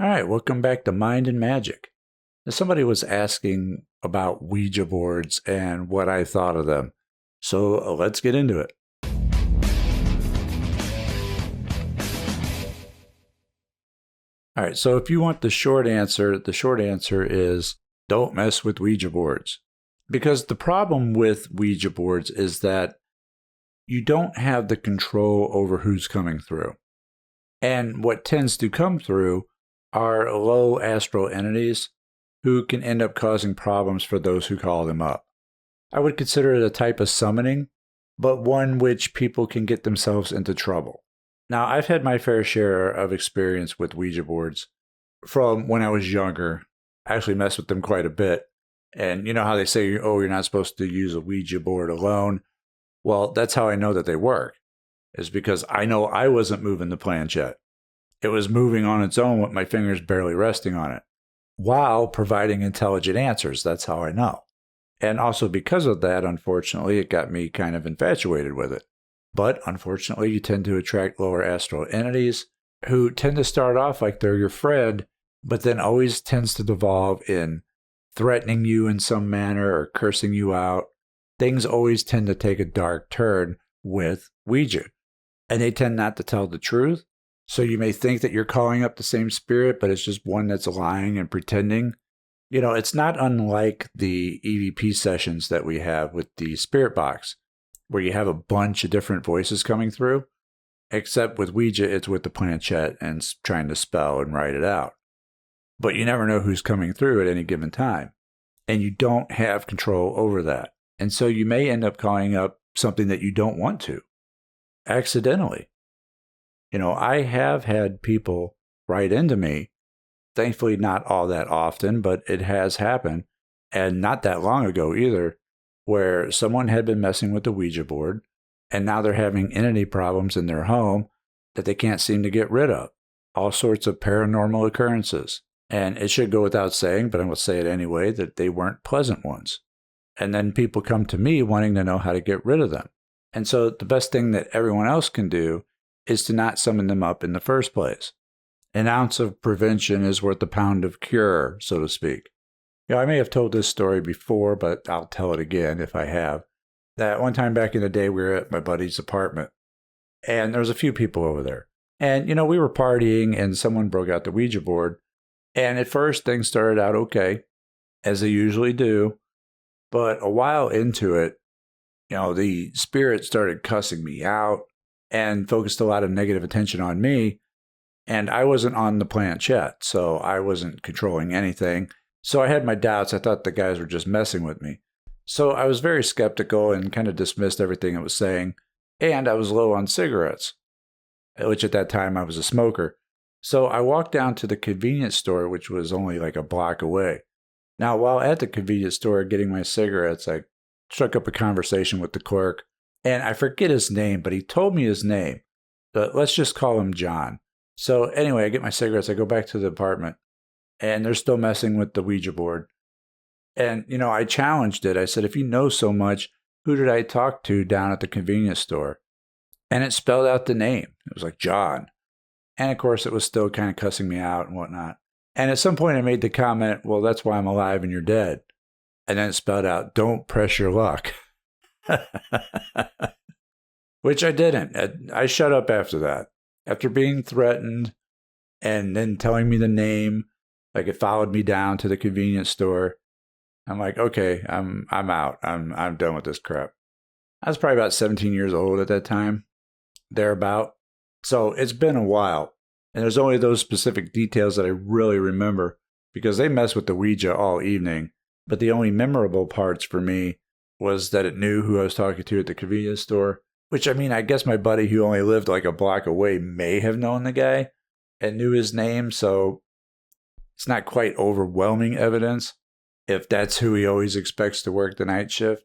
All right, welcome back to Mind and Magic. Now, somebody was asking about Ouija boards and what I thought of them. So let's get into it. All right, so if you want the short answer is don't mess with Ouija boards. Because the problem with Ouija boards is that you don't have the control over who's coming through. And what tends to come through are low astral entities who can end up causing problems for those who call them up. I would consider it a type of summoning, but one which people can get themselves into trouble. Now, I've had my fair share of experience with Ouija boards from when I was younger. I actually messed with them quite a bit. And you know how they say, oh, you're not supposed to use a Ouija board alone? Well, that's how I know that they work, is because I know I wasn't moving the planchette. It was moving on its own with my fingers barely resting on it, while providing intelligent answers. That's how I know. And also because of that, unfortunately, it got me kind of infatuated with it. But unfortunately, you tend to attract lower astral entities who tend to start off like they're your friend, but then always tends to devolve in threatening you in some manner or cursing you out. Things always tend to take a dark turn with Ouija. And they tend not to tell the truth. So you may think that you're calling up the same spirit, but it's just one that's lying and pretending. You know, it's not unlike the EVP sessions that we have with the spirit box, where you have a bunch of different voices coming through, except with Ouija, it's with the planchette and trying to spell and write it out. But you never know who's coming through at any given time, and you don't have control over that. And so you may end up calling up something that you don't want to, accidentally. You know, I have had people write into me, thankfully not all that often, but it has happened, and not that long ago either, where someone had been messing with the Ouija board, and now they're having entity problems in their home that they can't seem to get rid of. All sorts of paranormal occurrences. And it should go without saying, but I'm going to say it anyway, that they weren't pleasant ones. And then people come to me wanting to know how to get rid of them. And so the best thing that everyone else can do is to not summon them up in the first place. An ounce of prevention is worth a pound of cure, so to speak. You know, I may have told this story before, but I'll tell it again if I have. That one time back in the day, we were at my buddy's apartment, and there was a few people over there. And, you know, we were partying, and someone broke out the Ouija board. And at first, things started out okay, as they usually do. But a while into it, you know, the spirit started cussing me out and focused a lot of negative attention on me. And I wasn't on the planchette, so I wasn't controlling anything. So I had my doubts. I thought the guys were just messing with me. So I was very skeptical and kind of dismissed everything it was saying. And I was low on cigarettes, which at that time I was a smoker. So I walked down to the convenience store, which was only like a block away. Now, while at the convenience store getting my cigarettes, I struck up a conversation with the clerk. And I forget his name, but he told me his name. But let's just call him John. So anyway, I get my cigarettes. I go back to the apartment. And they're still messing with the Ouija board. And, you know, I challenged it. I said, if you know so much, who did I talk to down at the convenience store? And it spelled out the name. It was like John. And of course, it was still kind of cussing me out and whatnot. And at some point, I made the comment, well, that's why I'm alive and you're dead. And then it spelled out, don't press your luck. Which I didn't. I shut up after that. After being threatened and then telling me the name, like it followed me down to the convenience store. I'm like, okay, I'm out. I'm done with this crap. I was probably about 17 years old at that time, thereabout. So it's been a while. And there's only those specific details that I really remember because they messed with the Ouija all evening. But the only memorable parts for me was that it knew who I was talking to at the convenience store. Which, I mean, I guess my buddy who only lived like a block away may have known the guy and knew his name. So it's not quite overwhelming evidence. If that's who he always expects to work the night shift,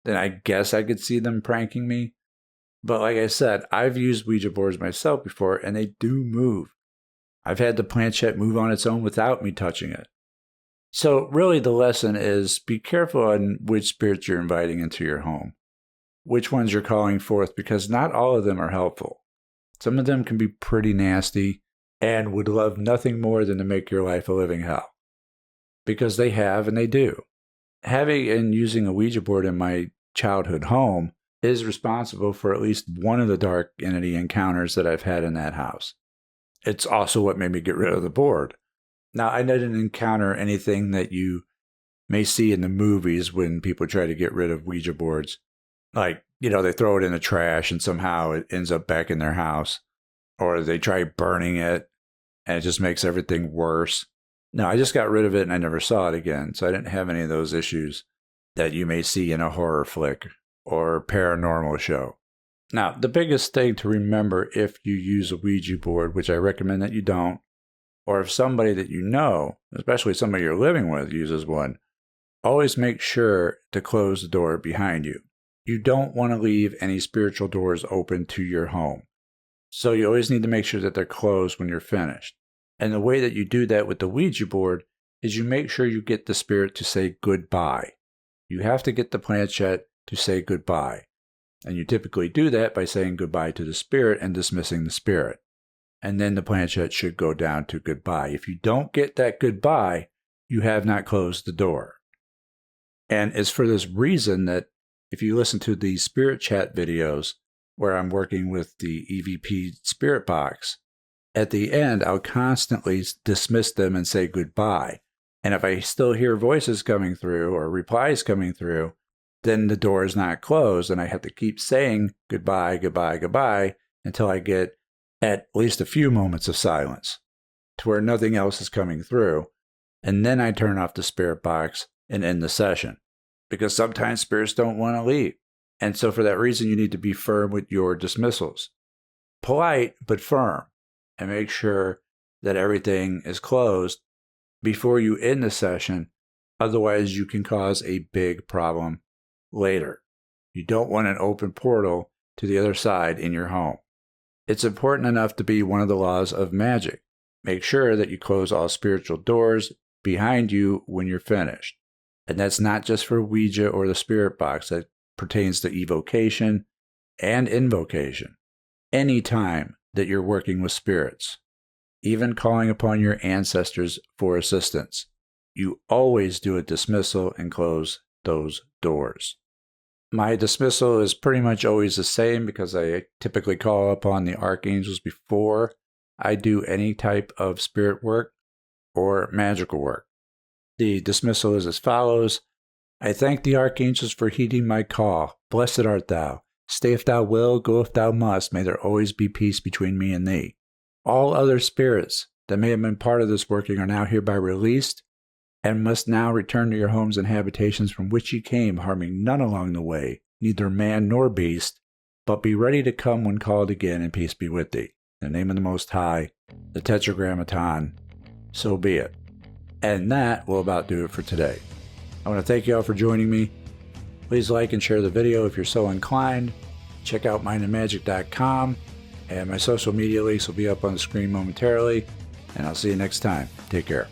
then I guess I could see them pranking me. But like I said, I've used Ouija boards myself before, and they do move. I've had the planchette move on its own without me touching it. So really the lesson is be careful on which spirits you're inviting into your home, which ones you're calling forth, because not all of them are helpful. Some of them can be pretty nasty, and would love nothing more than to make your life a living hell. Because they have and they do. Having and using a Ouija board in my childhood home is responsible for at least one of the dark entity encounters that I've had in that house. It's also what made me get rid of the board. Now, I didn't encounter anything that you may see in the movies when people try to get rid of Ouija boards. Like, they throw it in the trash and somehow it ends up back in their house. Or they try burning it and it just makes everything worse. No, I just got rid of it and I never saw it again. So I didn't have any of those issues that you may see in a horror flick or paranormal show. Now, the biggest thing to remember if you use a Ouija board, which I recommend that you don't, or if somebody that you know, especially somebody you're living with, uses one, always make sure to close the door behind you. You don't want to leave any spiritual doors open to your home. So you always need to make sure that they're closed when you're finished. And the way that you do that with the Ouija board is you make sure you get the spirit to say goodbye. You have to get the planchette to say goodbye. And you typically do that by saying goodbye to the spirit and dismissing the spirit. And then the planchette should go down to goodbye. If you don't get that goodbye, you have not closed the door. And it's for this reason that if you listen to the spirit chat videos where I'm working with the EVP spirit box, at the end, I'll constantly dismiss them and say goodbye. And if I still hear voices coming through or replies coming through, then the door is not closed and I have to keep saying goodbye, goodbye, goodbye until I get at least a few moments of silence to where nothing else is coming through. And then I turn off the spirit box and end the session because sometimes spirits don't want to leave. And so for that reason, you need to be firm with your dismissals. Polite, but firm. And make sure that everything is closed before you end the session. Otherwise, you can cause a big problem later. You don't want an open portal to the other side in your home. It's important enough to be one of the laws of magic. Make sure that you close all spiritual doors behind you when you're finished. And that's not just for Ouija or the spirit box. That pertains to evocation and invocation. Anytime that you're working with spirits, even calling upon your ancestors for assistance, you always do a dismissal and close those doors. My dismissal is pretty much always the same because I typically call upon the archangels before I do any type of spirit work or magical work. The dismissal is as follows. I thank the archangels for heeding my call. Blessed art thou. Stay if thou wilt, go if thou must. May there always be peace between me and thee. All other spirits that may have been part of this working are now hereby released and must now return to your homes and habitations from which ye came, harming none along the way, neither man nor beast, but be ready to come when called again, and peace be with thee. In the name of the Most High, the Tetragrammaton, so be it. And that will about do it for today. I want to thank you all for joining me. Please like and share the video if you're so inclined. Check out mindandmagic.com, and my social media links will be up on the screen momentarily. And I'll see you next time. Take care.